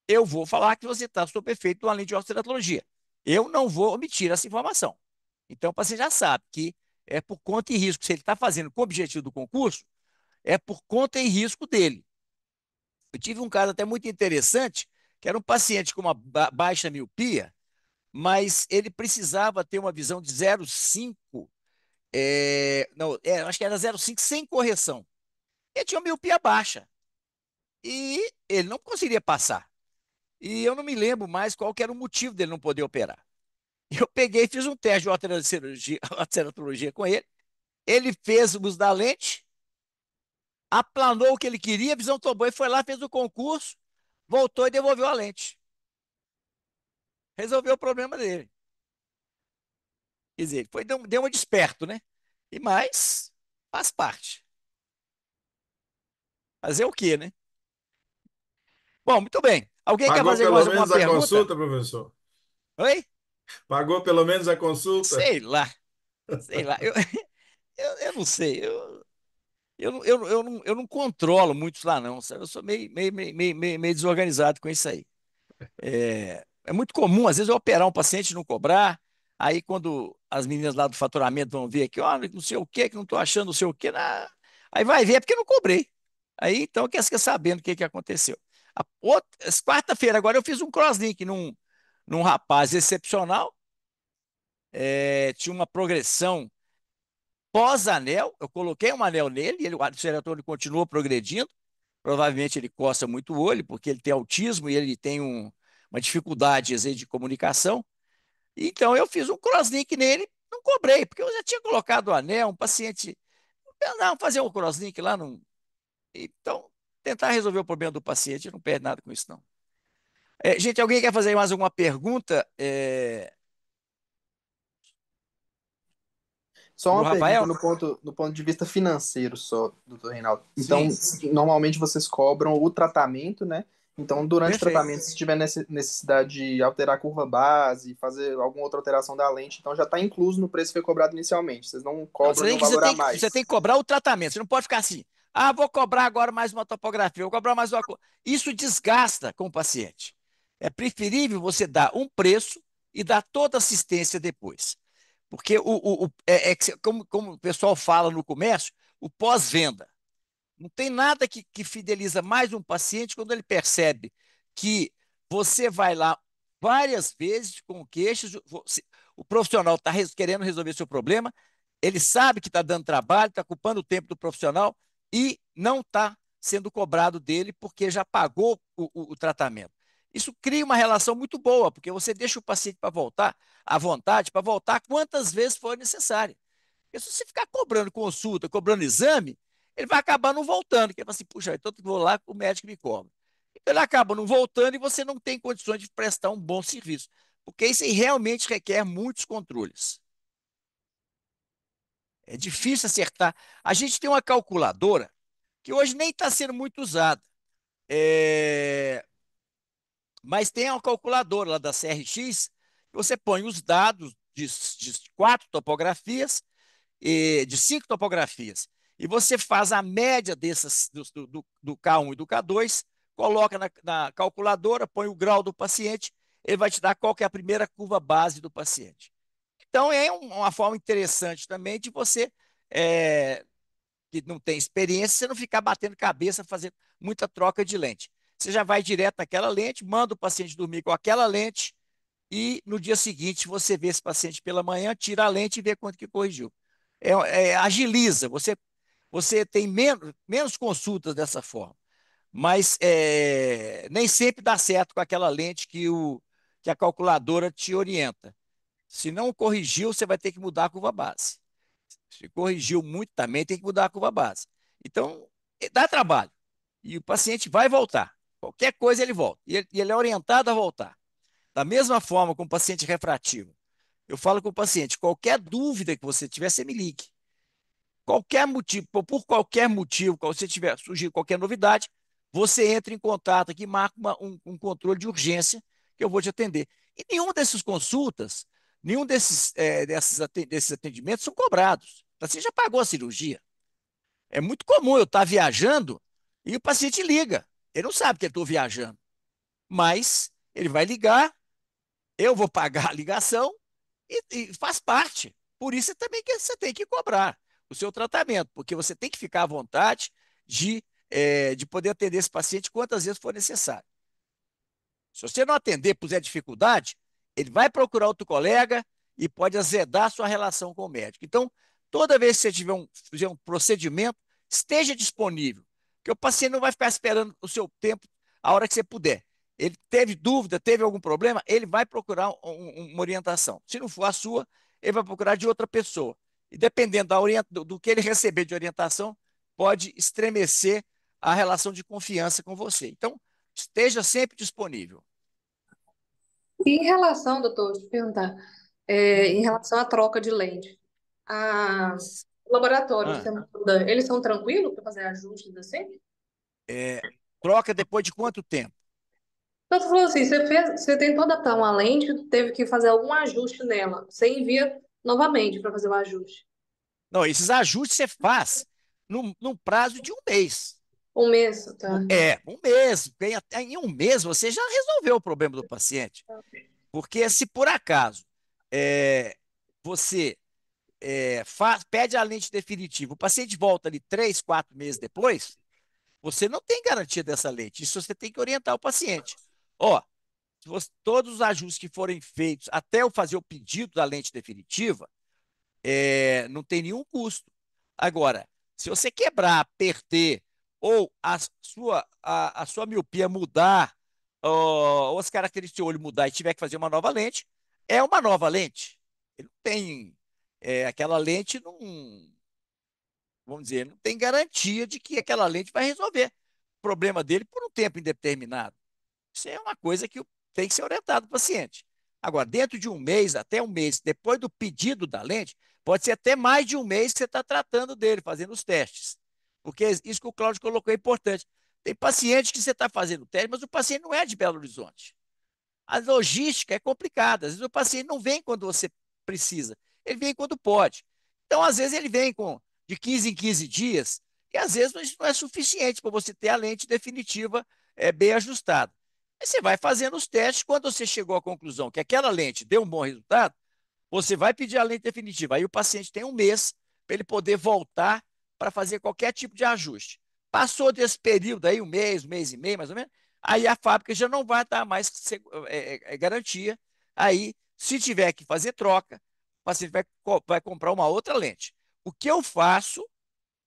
Speaker 1: eu vou falar que você está sob efeito de uma lente de ortoceratologia. Eu não vou omitir essa informação. Então, o paciente já sabe que é por conta e risco. Se ele está fazendo com o objetivo do concurso, é por conta e risco dele. Eu tive um caso até muito interessante, que era um paciente com uma baixa miopia, mas ele precisava ter uma visão de 0,5, não, acho que era 0,5 sem correção. Ele tinha uma miopia baixa e ele não conseguiria passar. E eu não me lembro mais qual que era o motivo dele não poder operar. Eu peguei e fiz um teste de ortoceratologia com ele. Ele fez o uso da lente, aplanou o que ele queria, a visão tomou e foi lá, fez o concurso, voltou e devolveu a lente. Resolveu o problema dele. Quer dizer, deu uma desperto, né? E mais, faz parte. Fazer o quê, né? Bom, muito bem. Alguém quer
Speaker 4: Pagou
Speaker 1: fazer
Speaker 4: pelo
Speaker 1: mais alguma
Speaker 4: menos a
Speaker 1: pergunta?
Speaker 4: consulta, professor?
Speaker 1: Oi?
Speaker 4: Pagou pelo menos a consulta?
Speaker 1: Sei lá, sei lá. Eu não sei. Eu não controlo muitos lá, não. Sabe? Eu sou meio desorganizado com isso aí. É muito comum, às vezes, eu operar um paciente e não cobrar. Aí, quando as meninas lá do faturamento vão ver aqui, ó, não sei o que, que não estou achando não sei o que, aí vai ver, é porque eu não cobrei. Aí, então, quer ficar sabendo o que aconteceu. Quarta-feira, agora, eu fiz um crosslink num rapaz excepcional, tinha uma progressão pós-anel, eu coloquei um anel nele, o serotonina continuou progredindo, provavelmente ele coça muito o olho, porque ele tem autismo e ele tem uma dificuldade às vezes, de comunicação. Então eu fiz um crosslink nele, não cobrei, porque eu já tinha colocado o anel, um paciente. Não, fazer um crosslink lá, não. Então, tentar resolver o problema do paciente, não perde nada com isso, não. Gente, alguém quer fazer mais alguma pergunta
Speaker 3: Só
Speaker 1: para o
Speaker 3: uma pergunta
Speaker 1: Rafael?
Speaker 3: no ponto de vista financeiro só, doutor Reinaldo. Então,
Speaker 1: Sim,
Speaker 3: normalmente vocês cobram o tratamento, né? Então, durante o
Speaker 1: perfeito.
Speaker 3: tratamento, se tiver necessidade de alterar a curva base, fazer alguma outra alteração da lente, então já está incluso no preço que foi cobrado inicialmente. Vocês não
Speaker 1: Não,
Speaker 3: cobram nenhum
Speaker 1: você
Speaker 3: valor a
Speaker 1: tem, você tem
Speaker 3: mais.
Speaker 1: que cobrar o tratamento. Você não pode ficar assim. Ah, vou cobrar agora mais uma topografia, vou cobrar mais uma coisa. Isso desgasta com o paciente. É preferível você dar um preço e dar toda a assistência depois. Porque como o pessoal fala no comércio, o pós-venda. Não tem nada que fideliza mais um paciente quando ele percebe que você vai lá várias vezes com queixas, o profissional está querendo resolver seu problema, ele sabe que está dando trabalho, está ocupando o tempo do profissional e não está sendo cobrado dele porque já pagou o tratamento. Isso cria uma relação muito boa, porque você deixa o paciente para voltar à vontade, para voltar quantas vezes for necessário. Porque se você ficar cobrando consulta, cobrando exame, ele vai acabar não voltando. Porque ele fala assim, puxa, então eu vou lá, o médico me cobra. Então ele acaba não voltando e você não tem condições de prestar um bom serviço. Porque isso aí realmente requer muitos controles. É difícil acertar. A gente tem uma calculadora que hoje nem está sendo muito usada. É, Mas tem uma calculadora lá da CRX, que você põe os dados de 4 topografias de 5 topografias. E você faz a média dessas, do K1 e do K2, coloca na calculadora, põe o grau do paciente, ele vai te dar qual que é a primeira curva base do paciente. Então, é uma forma interessante também de você, é, que não tem experiência, você não ficar batendo cabeça, fazendo muita troca de lente. Você já vai direto naquela lente, manda o paciente dormir com aquela lente, e no dia seguinte você vê esse paciente pela manhã, tira a lente e vê quanto que corrigiu. Agiliza, você tem menos consultas dessa forma, mas nem sempre dá certo com aquela lente que a calculadora te orienta. Se não corrigiu, você vai ter que mudar a curva base. Se corrigiu muito também, tem que mudar a curva base. Então, dá trabalho. E o paciente vai voltar. Qualquer coisa ele volta. E ele é orientado a voltar. Da mesma forma com o paciente refrativo. Eu falo com o paciente, qualquer dúvida que você tiver, você me ligue. Qualquer motivo, por qualquer motivo, quando você tiver surgir qualquer novidade, você entra em contato aqui, marca um controle de urgência que eu vou te atender. E nenhuma dessas consultas, nenhum desses atendimentos são cobrados. O paciente já pagou a cirurgia. É muito comum eu estar viajando e o paciente liga. Ele não sabe que eu estou viajando, mas ele vai ligar, eu vou pagar a ligação e faz parte. Por isso também que você tem que cobrar o seu tratamento, porque você tem que ficar à vontade de poder atender esse paciente quantas vezes for necessário. Se você não atender, puser dificuldade, ele vai procurar outro colega e pode azedar a sua relação com o médico. Então, toda vez que você fizer um procedimento, esteja disponível, porque o paciente não vai ficar esperando o seu tempo a hora que você puder. Ele teve dúvida, teve algum problema, ele vai procurar uma orientação. Se não for a sua, ele vai procurar de outra pessoa. E dependendo do que ele receber de orientação, pode estremecer a relação de confiança com você. Então, esteja sempre disponível.
Speaker 5: E em relação, doutor, deixa eu te perguntar, em relação à troca de lente, a o laboratório que
Speaker 1: Ah,
Speaker 5: você manda, eles são tranquilos para fazer ajustes assim?
Speaker 1: é, troca depois de quanto tempo?
Speaker 5: Então, você falou assim, você tentou adaptar uma lente, teve que fazer algum ajuste nela. Você envia novamente para fazer o ajuste.
Speaker 1: Não, esses ajustes você faz num prazo de um mês.
Speaker 5: Um mês, tá?
Speaker 1: Um mês. Em um mês você já resolveu o problema do paciente. Porque se por acaso você pede a lente definitiva, o paciente volta ali 3, 4 meses depois, você não tem garantia dessa lente. Isso você tem que orientar o paciente. Ó, todos os ajustes que forem feitos até eu fazer o pedido da lente definitiva, não tem nenhum custo. Agora, se você quebrar, perder ou a sua miopia mudar, ou as características do olho mudar e tiver que fazer uma nova lente, é uma nova lente. Ele não tem, aquela lente não, vamos dizer, não tem garantia de que aquela lente vai resolver o problema dele por um tempo indeterminado. Isso é uma coisa que tem que ser orientado o paciente. Agora, dentro de um mês, até um mês, depois do pedido da lente, pode ser até mais de um mês que você está tratando dele, fazendo os testes. Porque isso que o Cláudio colocou é importante. Tem paciente que você está fazendo o teste, mas o paciente não é de Belo Horizonte. A logística é complicada. Às vezes o paciente não vem quando você precisa, ele vem quando pode. Então, às vezes, ele vem de 15 em 15 dias, e às vezes isso não é suficiente para você ter a lente definitiva bem ajustada. Aí você vai fazendo os testes, quando você chegou à conclusão que aquela lente deu um bom resultado, você vai pedir a lente definitiva. Aí o paciente tem um mês para ele poder voltar para fazer qualquer tipo de ajuste. Passou desse período aí, um mês e meio, mais ou menos, aí a fábrica já não vai dar mais garantia. Aí, se tiver que fazer troca, o paciente vai comprar uma outra lente. O que eu faço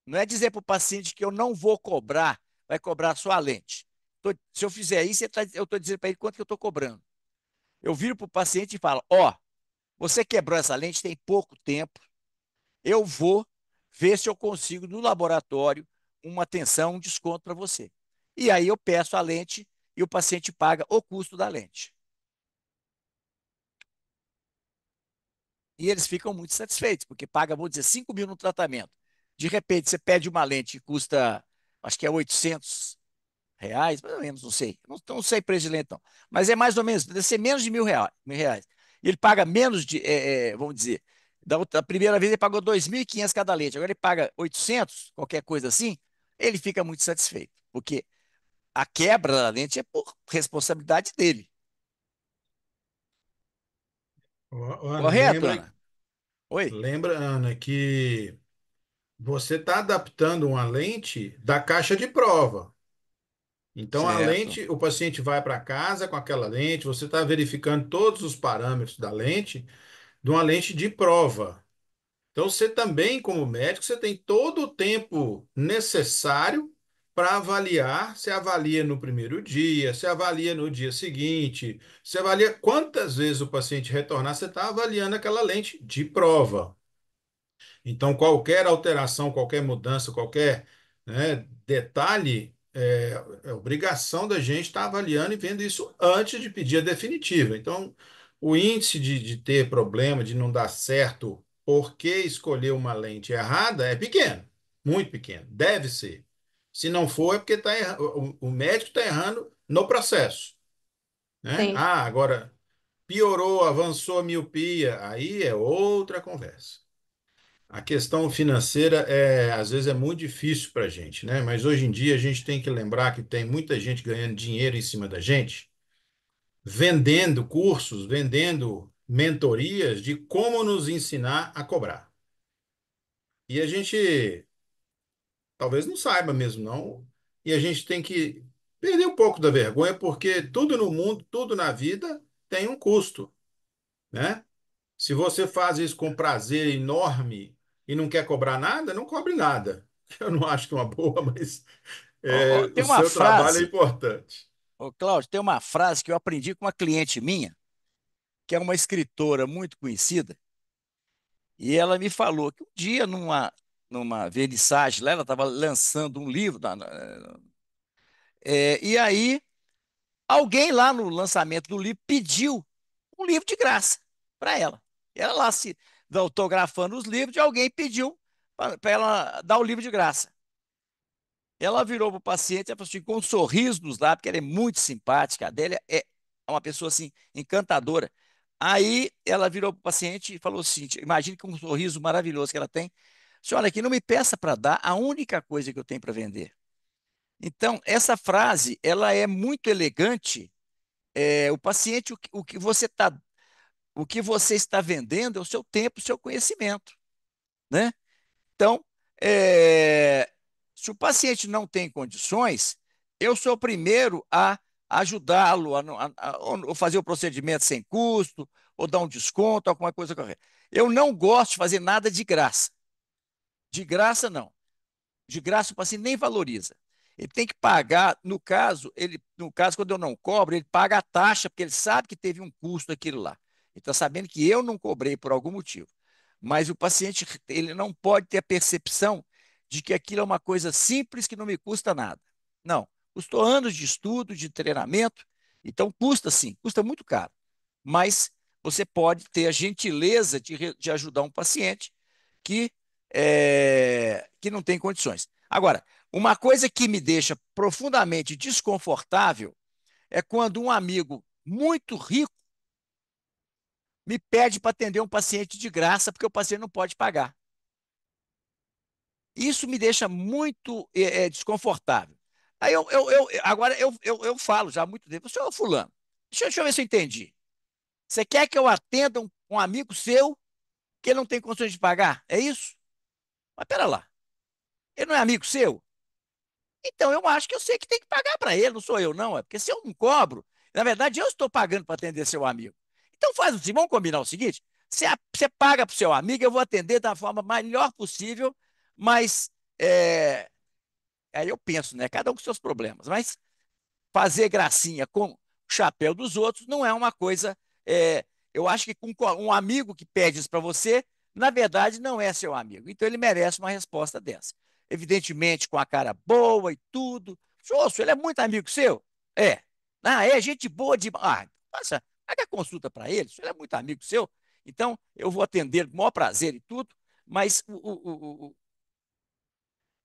Speaker 1: não é dizer para o paciente que eu não vou cobrar, vai cobrar só a lente. Se eu fizer isso, eu estou dizendo para ele quanto que eu estou cobrando. Eu viro para o paciente e falo: ó, você quebrou essa lente tem pouco tempo, eu vou ver se eu consigo no laboratório uma atenção, um desconto para você. E aí eu peço a lente e o paciente paga o custo da lente. E eles ficam muito satisfeitos, porque paga, vou dizer, 5 mil no tratamento. De repente, você pede uma lente que custa, acho que é R$ 800, mais ou menos, não sei. Não sei preço de lente, não. Mas é mais ou menos, deve ser menos de R$ 1.000. E ele paga menos de, vamos dizer, da primeira vez ele pagou 2.500 cada lente, agora ele paga 800, qualquer coisa assim, ele fica muito satisfeito, porque a quebra da lente é por responsabilidade dele.
Speaker 4: Ana,
Speaker 1: Correto, Ana? Oi?
Speaker 4: lembra, Ana, que você está adaptando uma lente da caixa de prova. Então, a
Speaker 1: Certo.
Speaker 4: lente, o paciente vai para casa com aquela lente, você está verificando todos os parâmetros da lente, de uma lente de prova. Então, você também, como médico, você tem todo o tempo necessário para avaliar. Você avalia no primeiro dia, você avalia no dia seguinte, você avalia quantas vezes o paciente retornar, você está avaliando aquela lente de prova. Então, qualquer alteração, qualquer mudança, qualquer, né, detalhe, é obrigação da gente estar avaliando e vendo isso antes de pedir a definitiva. Então, o índice de ter problema, de não dar certo, porque escolher uma lente errada, é pequeno, muito pequeno, deve ser. Se não for, é porque o médico está errando no processo, né?
Speaker 5: Sim.
Speaker 4: Ah, agora piorou, avançou a miopia, aí é outra conversa. A questão financeira às vezes é muito difícil para a gente, né? Mas hoje em dia a gente tem que lembrar que tem muita gente ganhando dinheiro em cima da gente, vendendo cursos, vendendo mentorias de como nos ensinar a cobrar. E a gente talvez não saiba mesmo, não. E a gente tem que perder um pouco da vergonha, porque tudo no mundo, tudo na vida tem um custo, né? Se você faz isso com prazer enorme e não quer cobrar nada, não cobre nada. Eu não acho que é uma boa, mas
Speaker 1: Ó,
Speaker 4: o
Speaker 1: tem uma
Speaker 4: seu trabalho é
Speaker 1: frase,
Speaker 4: importante.
Speaker 1: ô, Cláudio, tem uma frase que eu aprendi com uma cliente minha, que é uma escritora muito conhecida, e ela me falou que um dia, numa vernissage lá, ela estava lançando um livro, e aí alguém lá no lançamento do livro pediu um livro de graça para ela. Ela lá se autografando os livros, e alguém pediu para ela dar o livro de graça. Ela virou para o paciente, ela falou assim, com um sorriso nos lábios, porque ela é muito simpática, a Adélia é uma pessoa assim, encantadora. Aí ela virou para o paciente e falou assim: imagine com um sorriso maravilhoso que ela tem. Senhora, aqui não me peça para dar a única coisa que eu tenho para vender. Então, essa frase, ela é muito elegante. O paciente, o que você está vendendo é o seu tempo, o seu conhecimento, né? Então, é, se o paciente não tem condições, eu sou o primeiro a ajudá-lo ou fazer o procedimento sem custo, ou dar um desconto, alguma coisa correta. Eu não gosto de fazer nada de graça. De graça, não. De graça, o paciente nem valoriza. Ele tem que pagar, no caso, quando eu não cobro, ele paga a taxa, porque ele sabe que teve um custo aquilo lá. Ele está sabendo que eu não cobrei por algum motivo. Mas o paciente, ele não pode ter a percepção de que aquilo é uma coisa simples que não me custa nada. Não, custou anos de estudo, de treinamento, então custa sim, custa muito caro. Mas você pode ter a gentileza de ajudar um paciente que, que não tem condições. Agora, uma coisa que me deixa profundamente desconfortável é quando um amigo muito rico me pede para atender um paciente de graça porque o paciente não pode pagar. Isso me deixa muito desconfortável. Aí agora eu falo já há muito tempo, senhor fulano, deixa eu ver se eu entendi. Você quer que eu atenda um amigo seu que ele não tem condições de pagar? É isso? Mas pera lá, ele não é amigo seu? Então eu acho que eu sei que tem que pagar para ele, não sou eu não, é porque se eu não cobro, na verdade eu estou pagando para atender seu amigo. Então faz assim, vamos combinar o seguinte, você paga para o seu amigo, eu vou atender da forma melhor possível, mas aí eu penso, né, cada um com seus problemas, mas fazer gracinha com o chapéu dos outros não é uma coisa. Eu acho que com um amigo que pede isso para você, na verdade, não é seu amigo. Então ele merece uma resposta dessa. Evidentemente, com a cara boa e tudo. Osso, ele é muito amigo seu? É. Ah, é gente boa de. Ah, passa, paga a consulta para ele, ele é muito amigo seu. Então, eu vou atender com o maior prazer e tudo, mas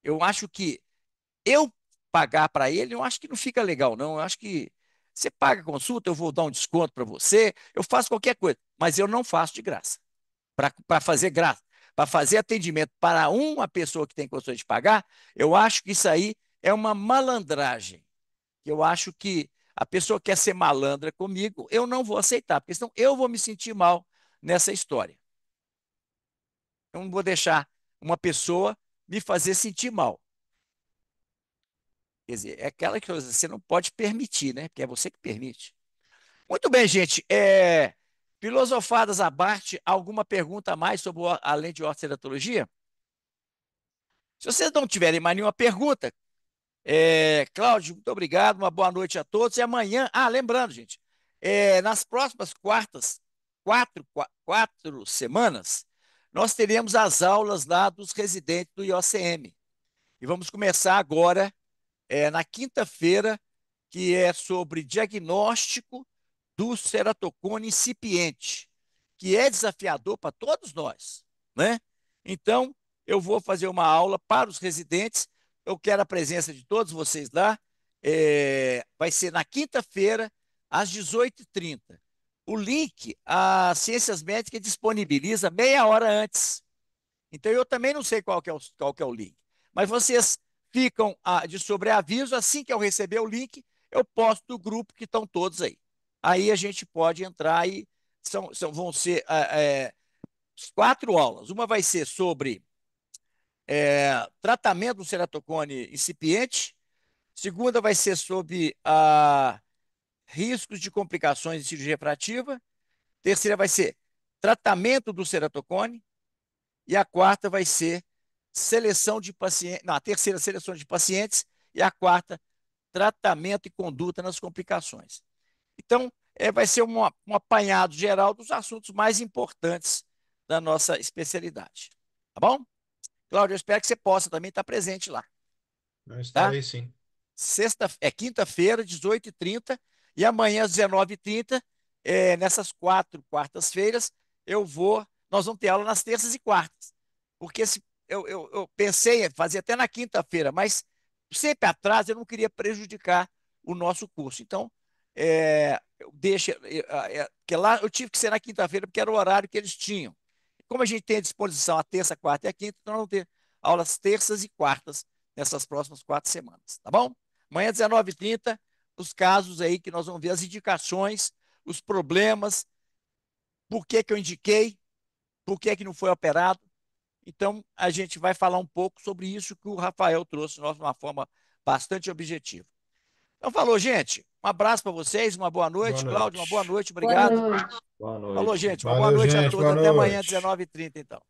Speaker 1: eu acho que eu pagar para ele, eu acho que não fica legal, não. Eu acho que você paga a consulta, eu vou dar um desconto para você, eu faço qualquer coisa, mas eu não faço de graça. Para fazer graça, para fazer atendimento para uma pessoa que tem condições de pagar, eu acho que isso aí é uma malandragem. Eu acho que a pessoa quer ser malandra comigo, eu não vou aceitar, porque senão eu vou me sentir mal nessa história. Eu não vou deixar uma pessoa me fazer sentir mal. Quer dizer, é aquela coisa, você não pode permitir, né? Porque é você que permite. Muito bem, gente. Filosofadas à parte, alguma pergunta a mais sobre além de ortoceratologia? Se vocês não tiverem mais nenhuma pergunta, Cláudio, muito obrigado, uma boa noite a todos. E amanhã, lembrando, gente, nas próximas quatro semanas, nós teremos as aulas lá dos residentes do IOCM. E vamos começar agora, na quinta-feira, que é sobre diagnóstico do ceratocone incipiente, que é desafiador para todos nós, né? Então, eu vou fazer uma aula para os residentes. Eu quero a presença de todos vocês lá. Vai ser na quinta-feira, às 18h30. O link, a Ciências Médicas disponibiliza meia hora antes. Então, eu também não sei qual que é o link. Mas vocês ficam de sobreaviso. Assim que eu receber o link, eu posto do grupo que estão todos aí. Aí a gente pode entrar e vão ser 4 aulas. Uma vai ser sobre tratamento do ceratocone incipiente. Segunda vai ser sobre riscos de complicações de cirurgia refrativa. Terceira vai ser tratamento do ceratocone. E a quarta vai ser seleção de pacientes. Não, a terceira, seleção de pacientes. E a quarta, tratamento e conduta nas complicações. Então, vai ser um apanhado geral dos assuntos mais importantes da nossa especialidade. Tá bom? Cláudio, eu espero que você possa também estar presente lá.
Speaker 4: Eu
Speaker 1: Tá?
Speaker 4: estarei sim.
Speaker 1: Quinta-feira, 18h30, e amanhã, às 19h30, nessas 4 quartas-feiras, nós vamos ter aula nas terças e quartas. Porque eu pensei em fazer até na quinta-feira, mas sempre atrás eu não queria prejudicar o nosso curso. Então, eu deixo, porque lá eu tive que ser na quinta-feira, porque era o horário que eles tinham. Como a gente tem à disposição a terça, quarta e a quinta, então nós vamos ter aulas terças e quartas nessas próximas 4 semanas, tá bom? Amanhã, 19h30, os casos aí que nós vamos ver as indicações, os problemas, por que que eu indiquei, por que que não foi operado. Então, a gente vai falar um pouco sobre isso que o Rafael trouxe de uma forma bastante objetiva. Então, falou, gente. Um abraço para vocês, uma boa
Speaker 4: Boa
Speaker 1: noite. Cláudio, uma boa
Speaker 4: noite.
Speaker 1: noite,
Speaker 5: Boa
Speaker 1: obrigado.
Speaker 5: noite.
Speaker 2: Boa
Speaker 1: Falou,
Speaker 2: noite.
Speaker 1: gente. Uma boa
Speaker 4: Valeu,
Speaker 1: noite a
Speaker 4: gente.
Speaker 1: todos.
Speaker 4: Boa
Speaker 1: Até amanhã,
Speaker 4: noite.
Speaker 1: 19h30, então.